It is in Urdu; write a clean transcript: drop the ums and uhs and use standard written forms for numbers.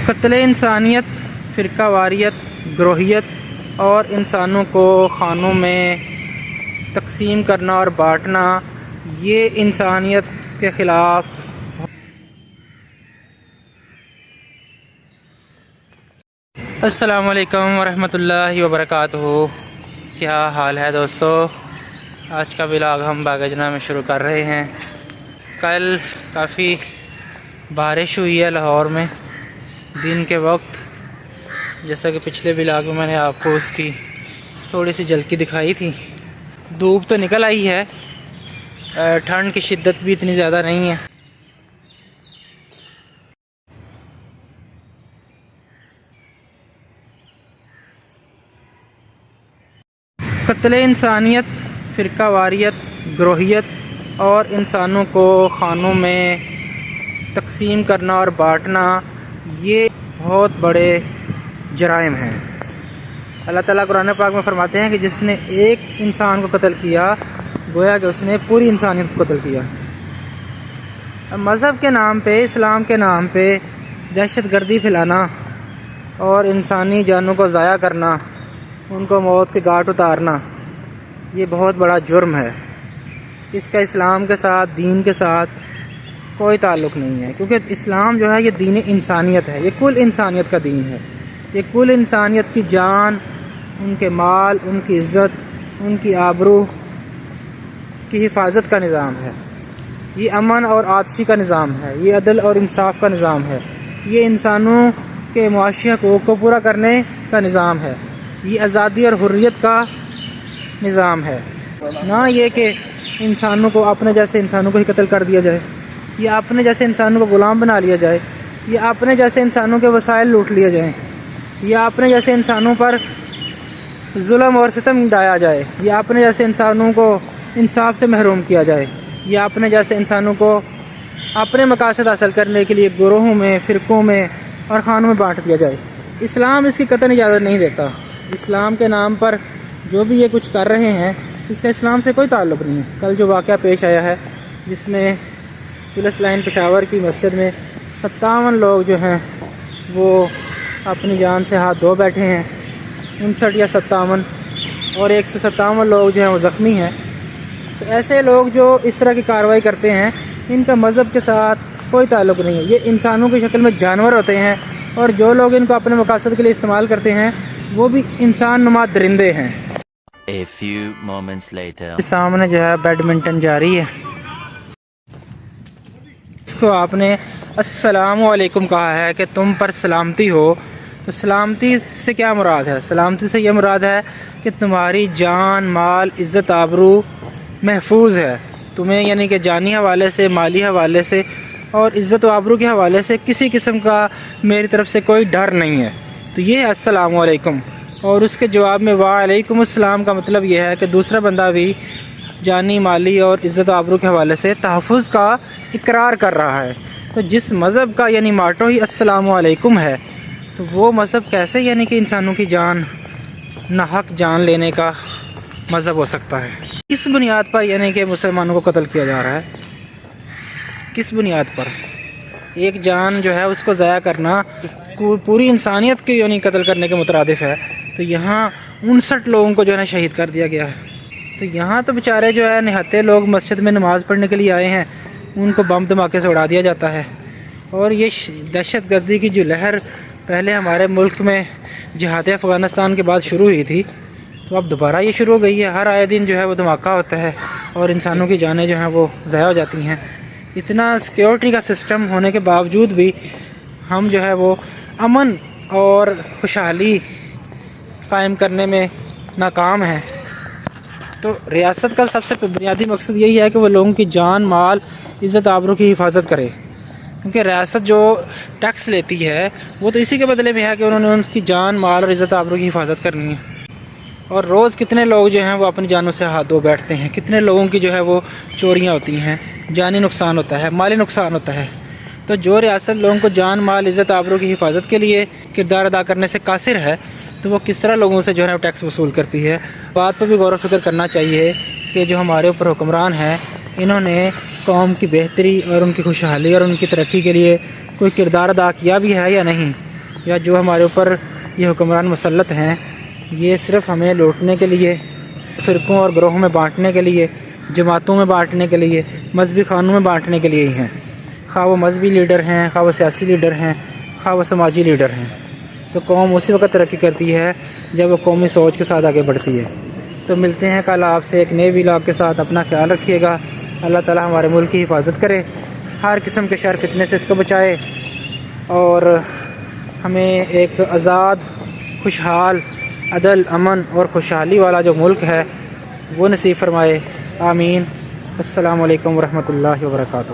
قتل انسانیت، فرقہ واریت، گروہیت اور انسانوں کو خانوں میں تقسیم کرنا اور بانٹنا، یہ انسانیت کے خلاف السلام علیکم ورحمۃ اللہ وبرکاتہ۔ کیا حال ہے دوستو؟ آج کا ولاگ ہم باغجنا میں شروع کر رہے ہیں۔ کل کافی بارش ہوئی ہے لاہور میں دن کے وقت، جیسا کہ پچھلے ولاگ میں نے آپ کو اس کی تھوڑی سی جھلکی دکھائی تھی۔ دھوپ تو نکل آئی ہے، ٹھنڈ کی شدت بھی اتنی زیادہ نہیں ہے۔ قتل انسانیت، فرقہ واریت، گروہیت اور انسانوں کو خانوں میں تقسیم کرنا اور بانٹنا، یہ بہت بڑے جرائم ہیں۔ اللہ تعالیٰ قرآن پاک میں فرماتے ہیں کہ جس نے ایک انسان کو قتل کیا گویا کہ اس نے پوری انسانیت کو قتل کیا۔ مذہب کے نام پہ، اسلام کے نام پہ دہشت گردی پھیلانا اور انسانی جانوں کو ضائع کرنا، ان کو موت کے گھاٹ اتارنا، یہ بہت بڑا جرم ہے۔ اس کا اسلام کے ساتھ، دین کے ساتھ کوئی تعلق نہیں ہے، کیونکہ اسلام جو ہے یہ دین انسانیت ہے، یہ کل انسانیت کا دین ہے۔ یہ کل انسانیت کی جان، ان کے مال، ان کی عزت، ان کی آبرو کی حفاظت کا نظام ہے۔ یہ امن اور آتشی کا نظام ہے، یہ عدل اور انصاف کا نظام ہے، یہ انسانوں کے معاشی حقوق کو پورا کرنے کا نظام ہے، یہ آزادی اور حریت کا نظام ہے، نہ یہ کہ انسانوں کو اپنے جیسے انسانوں کو ہی قتل کر دیا جائے، یا اپنے جیسے انسانوں کو غلام بنا لیا جائے، یا اپنے جیسے انسانوں کے وسائل لوٹ لیے جائیں، یا اپنے جیسے انسانوں پر ظلم اور ستم ڈھایا جائے، یا اپنے جیسے انسانوں کو انصاف سے محروم کیا جائے، یا اپنے جیسے انسانوں کو اپنے مقاصد حاصل کرنے کے لیے گروہوں میں، فرقوں میں اور خانوں میں بانٹ دیا جائے۔ اسلام اس کی قطعاً اجازت نہیں دیتا۔ اسلام کے نام پر جو بھی یہ کچھ کر رہے ہیں، اس کا اسلام سے کوئی تعلق نہیں ہے۔ کل جو واقعہ پیش آیا ہے جس میں پولیس لائن پشاور کی مسجد میں 57 لوگ جو ہیں وہ اپنی جان سے ہاتھ دھو بیٹھے ہیں، 59 یا 57 اور 157 لوگ جو ہیں وہ زخمی ہیں۔ تو ایسے لوگ جو اس طرح کی کارروائی کرتے ہیں، ان کا مذہب کے ساتھ کوئی تعلق نہیں ہے۔ یہ انسانوں کی شکل میں جانور ہوتے ہیں، اور جو لوگ ان کو اپنے مقاصد کے لیے استعمال کرتے ہیں وہ بھی انسان نما درندے ہیں۔ A few moments later. سامنے جو ہے بیڈمنٹن جاری ہے، اس کو آپ نے السلام علیکم کہا ہے کہ تم پر سلامتی ہو۔ تو سلامتی سے کیا مراد ہے؟ سلامتی سے یہ مراد ہے کہ تمہاری جان، مال، عزت، آبرو محفوظ ہے، تمہیں یعنی کہ جانی حوالے سے، مالی حوالے سے اور عزت و آبرو کے حوالے سے کسی قسم کا میری طرف سے کوئی ڈر نہیں ہے۔ تو یہ ہے السلام علیکم، اور اس کے جواب میں وعلیکم السلام کا مطلب یہ ہے کہ دوسرا بندہ بھی جانی، مالی اور عزت و آبرو کے حوالے سے تحفظ کا اقرار کر رہا ہے۔ تو جس مذہب کا یعنی ماٹو ہی السلام علیکم ہے، تو وہ مذہب کیسے یعنی کہ انسانوں کی جان، ناحق جان لینے کا مذہب ہو سکتا ہے؟ کس بنیاد پر یعنی کہ مسلمانوں کو قتل کیا جا رہا ہے؟ کس بنیاد پر؟ ایک جان جو ہے اس کو ضائع کرنا پوری انسانیت کے یعنی قتل کرنے کے مترادف ہے۔ تو یہاں 59 لوگوں کو جو ہے نا شہید کر دیا گیا ہے۔ تو یہاں تو بیچارے جو ہے نہتے لوگ مسجد میں نماز پڑھنے کے لیے آئے ہیں، ان کو بم دھماکے سے اڑا دیا جاتا ہے۔ اور یہ دہشت گردی کی جو لہر پہلے ہمارے ملک میں جہاد افغانستان کے بعد شروع ہوئی تھی، تو اب دوبارہ یہ شروع ہو گئی ہے۔ ہر آئے دن جو ہے وہ دھماکہ ہوتا ہے اور انسانوں کی جانیں جو ہیں وہ ضائع ہو جاتی ہیں۔ اتنا سیکیورٹی کا سسٹم ہونے کے باوجود بھی ہم جو ہے وہ امن اور خوشحالی قائم کرنے میں ناکام ہیں۔ تو ریاست کا سب سے بنیادی مقصد یہی ہے کہ وہ لوگوں کی جان، مال، عزت، آبرو کی حفاظت کرے، کیونکہ ریاست جو ٹیکس لیتی ہے وہ تو اسی کے بدلے میں ہے کہ انہوں نے ان کی جان، مال اور عزت آبرو کی حفاظت کرنی ہے۔ اور روز کتنے لوگ جو ہیں وہ اپنی جانوں سے ہاتھ دھو بیٹھتے ہیں، کتنے لوگوں کی جو ہے وہ چوریاں ہوتی ہیں، جانی نقصان ہوتا ہے، مالی نقصان ہوتا ہے۔ تو جو ریاست لوگوں کو جان، مال، عزت، آبرو کی حفاظت کے لیے کردار ادا کرنے سے قاصر ہے، تو وہ کس طرح لوگوں سے جو ہے ٹیکس وصول کرتی ہے؟ بات پر بھی غور و فکر کرنا چاہیے کہ جو ہمارے اوپر حکمران ہیں، انہوں نے قوم کی بہتری اور ان کی خوشحالی اور ان کی ترقی کے لیے کوئی کردار ادا کیا بھی ہے یا نہیں؟ یا جو ہمارے اوپر یہ حکمران مسلط ہیں، یہ صرف ہمیں لوٹنے کے لیے، فرقوں اور گروہوں میں بانٹنے کے لیے، جماعتوں میں بانٹنے کے لیے، مذہبی خانوں میں بانٹنے کے لیے ہی ہیں، خواہ وہ مذہبی لیڈر ہیں، خواہ وہ سیاسی لیڈر ہیں، خواہ وہ سماجی لیڈر ہیں۔ تو قوم اسی وقت ترقی کرتی ہے جب وہ قومی سوچ کے ساتھ آگے بڑھتی ہے۔ تو ملتے ہیں کل آپ سے ایک نئے ولاگ کے ساتھ۔ اپنا خیال رکھیے گا۔ اللہ تعالی ہمارے ملک کی حفاظت کرے، ہر قسم کے شر فتنے سے اس کو بچائے، اور ہمیں ایک آزاد، خوشحال، عدل، امن اور خوشحالی والا جو ملک ہے وہ نصیب فرمائے۔ آمین۔ السلام علیکم ورحمۃ اللہ وبرکاتہ۔